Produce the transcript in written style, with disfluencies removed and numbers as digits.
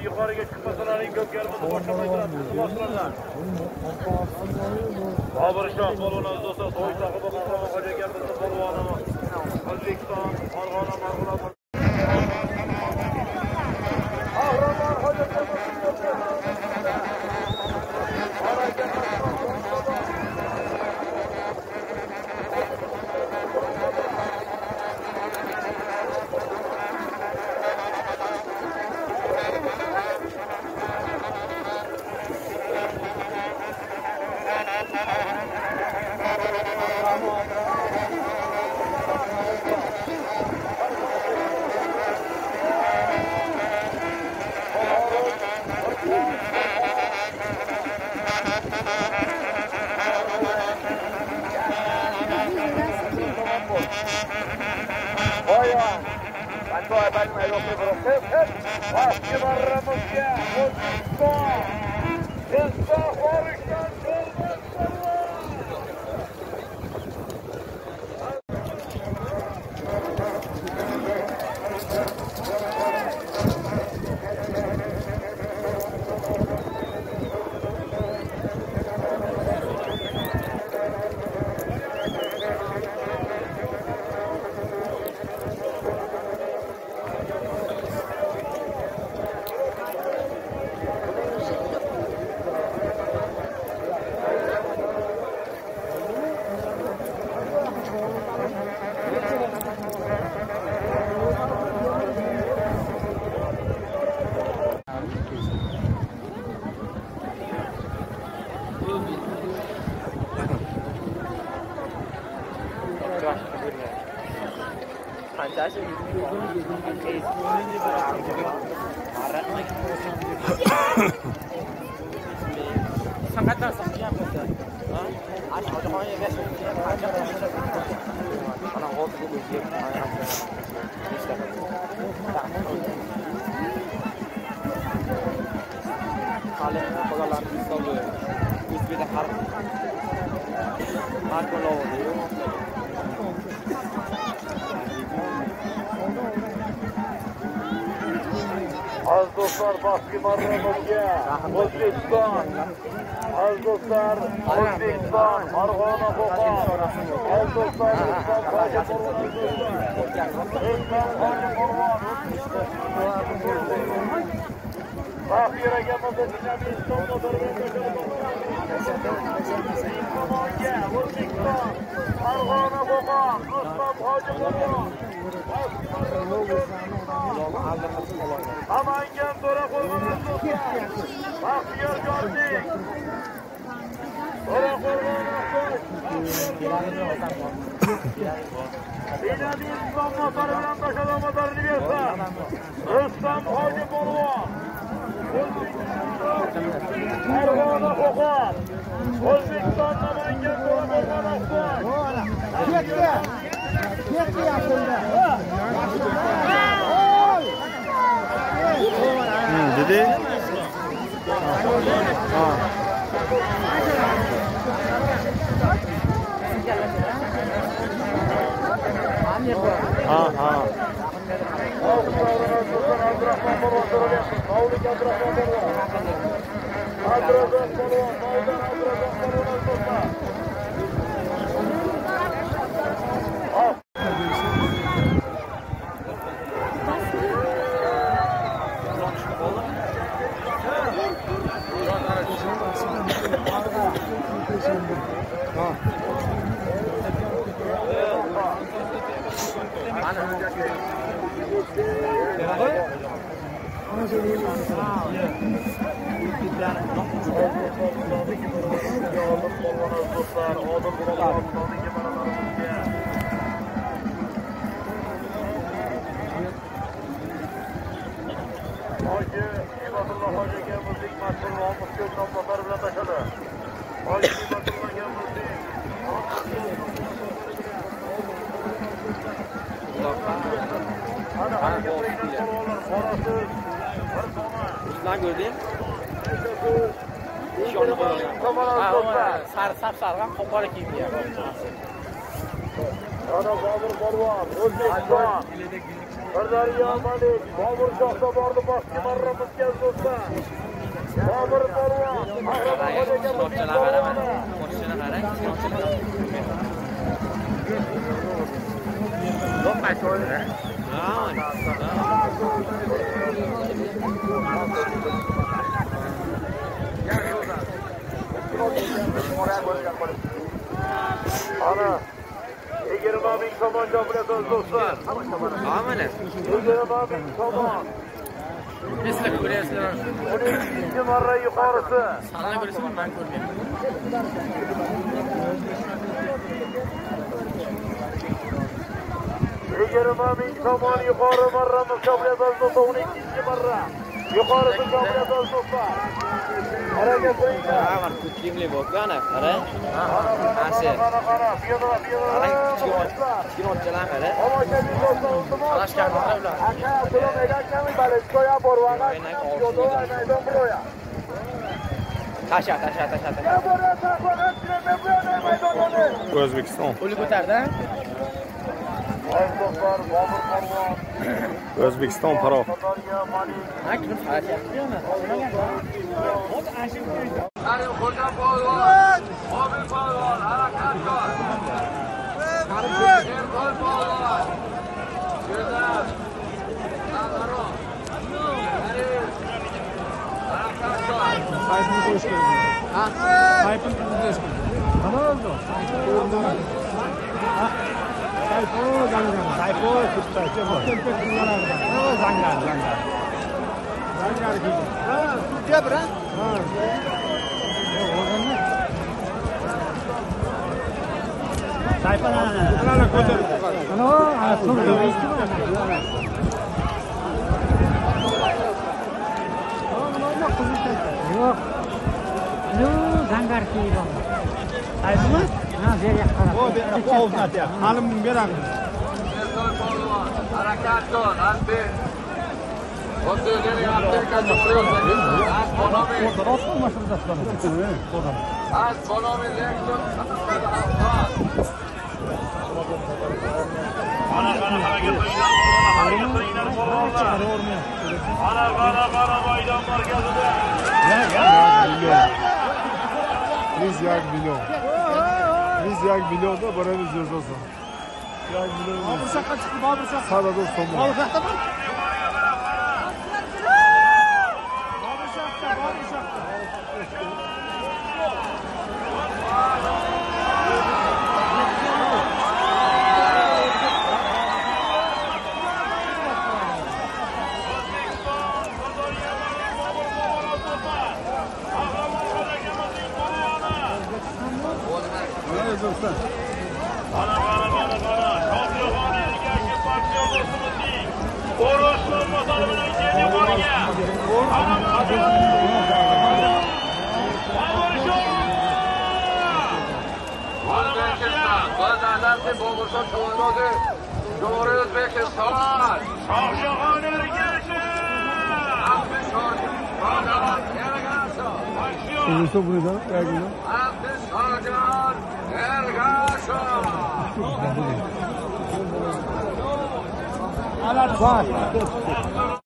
Yukarıya çıkmasalar gök yarımızı boşamaydılar. Babırşah bolunuz olsa soy takımı kahraman hoca gelmesi bolvanımı. Özbekistan, Argana, Margula. Kahraman hoca gelmesi Az dostlar baskı marramızga, O'zbekiston. Az dostlar O'zbekiston, Farg'ona Qo'qon. Az dostlar O'zbekiston Baxiraga O'zbekiston Farg'ona Qo'qon, Rustam Hojiqulov. Namangan To'ra qo'rg'on do'stlar. Baxtiyor Jordik. To'ra qo'rg'on Binali Islom motori bilan Bashara motorini bersa. Rustam Hojiqulov. Farg'ona Qo'qon. O'zbekiston Namangan To'ra qo'rg'on Ketdi yaqinda. Dedi. Ana polvon do'stlar, Odil polvon nodinga barobarimizga. Hoji Ibodulla hoji akamizning mashhur nomus ko'p nomzodlari bilan tashadi. Hoji Ibodulla akamizning ana polvonlar qorasiz bir sona. Sizlar ko'rding? Ishonni qo'ygan. Sari sap-sariq qo'pol kiygan. Ana Bobur polvon, O'zbekiston. Daryo Malik, Bobur shohda bordi pastga marramizga do'stlar. Bobur polvon, Qo'rchilar qarang, qo'rchilar qarang, qo'rchilar. Lo'qay to'ydi. Ana 20.000 somon jopilasiz do'stlar. Mana. 20.000 somon. Sizlar ko'ryapsizlar. 12 marra yuqorisi. Sanlar ko'rsam men ko'rmayman. 20.000 somon yuqori marramiz jopilasiz do'stlar. 12 marra. Yuqorisi jopilasiz do'stlar. Harakat qilinglar. Ha, mana kuchli bo'lgan, qara. Asi. Qara, piyoda. Kichkinachalar qara. Tomoshabin do'stlar, iltimos. Talashganlar ular. Aka, salom aytganmi? Balishkoya borwana. Yo'do aytdim buroya. Tasha. O'zbekiston. Qo'li ko'tardi. Do'stlar, Bobur polvon. O'zbekiston Farog. Daryo Malik. Ha, kim qarashyapti-mi? Ari Xo'ja polvon. Bobur polvon, harakat qil. Erg'ol polvon. Go'zal. Nazaro. Harakat qil. Sayfını koş geldi. Ha? Sayfını koş geldi. Tamam oldu. Ha? Sayfı zangar. Sayfı kutlar. Çok bunlar var. Zangar. Zangar gibi. Ha, Türkçe bırak. Ha. Sayfı ne? Ana koydu. Ana, sonra Yok. Yok, zangar kiydim. Sayfı mı? Ha, veriyor karab. O bir oldu ya. Halim beram. Erg'ol polvon, harakat qil. Albi. O'zini Afrika to'g'ri. Bonomi. Orada maşında tutalım. Oradan. Az bonomi lektor. Ana harakat qilinglar polvonlar. Ana maydon markazida. Biz yak milyon da paramız yazılsın. Yak milyon. Babur şaka çıktı, babur şaka. Sada da somu. Babur şaka mı? Babur şaka. Ana. Shohjahon erkak partiya do'stimizning O'roshli motor bilan keldi yuqoriga. Boburshon Sho'rozov, Sho'roz O'zbekiston. Shohjahon ergashi. Eso burada ergin. Shohjahon ergashi. Alat var.